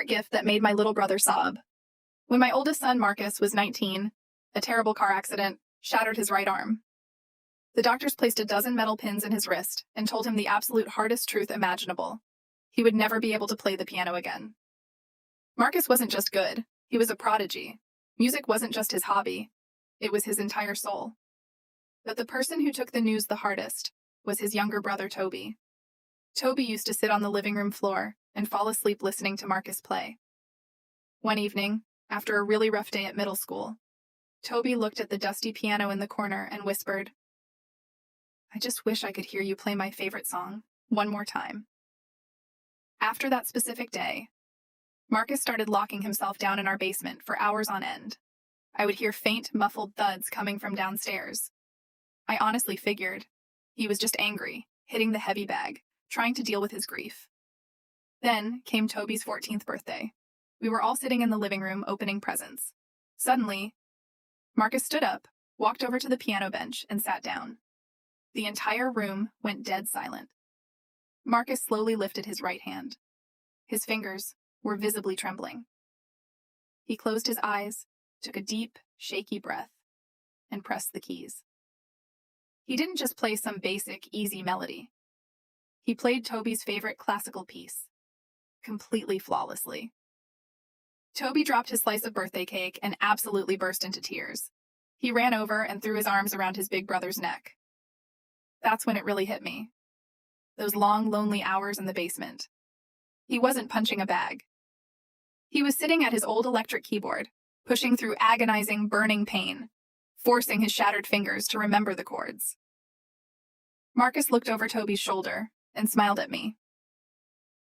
gift that made my little brother sob. When my oldest son, Marcus, was 19, a terrible car accident shattered his right arm. The doctors placed a dozen metal pins in his wrist and told him the absolute hardest truth imaginable. He would never be able to play the piano again. Marcus wasn't just good, he was a prodigy. Music wasn't just his hobby, it was his entire soul. But the person who took the news the hardest was his younger brother, Toby. Toby used to sit on the living room floor and fall asleep listening to Marcus play. One evening, after a really rough day at middle school, Toby looked at the dusty piano in the corner and whispered, "I just wish I could hear you play my favorite song one more time." After that specific day, Marcus started locking himself down in our basement for hours on end. I would hear faint, muffled thuds coming from downstairs. I honestly figured he was just angry, hitting the heavy bag, trying to deal with his grief. Then came Toby's 14th birthday. We were all sitting in the living room opening presents. Suddenly, Marcus stood up, walked over to the piano bench, and sat down. The entire room went dead silent. Marcus slowly lifted his right hand. His fingers were visibly trembling. He closed his eyes, took a deep, shaky breath, and pressed the keys. He didn't just play some basic, easy melody. He played Toby's favorite classical piece, completely flawlessly. Toby dropped his slice of birthday cake and absolutely burst into tears. He ran over and threw his arms around his big brother's neck. That's when it really hit me. Those long, lonely hours in the basement. He wasn't punching a bag. He was sitting at his old electric keyboard, pushing through agonizing, burning pain, forcing his shattered fingers to remember the chords. Marcus looked over Toby's shoulder and smiled at me.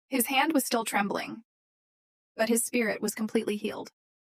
His hand was still trembling, but his spirit was completely healed.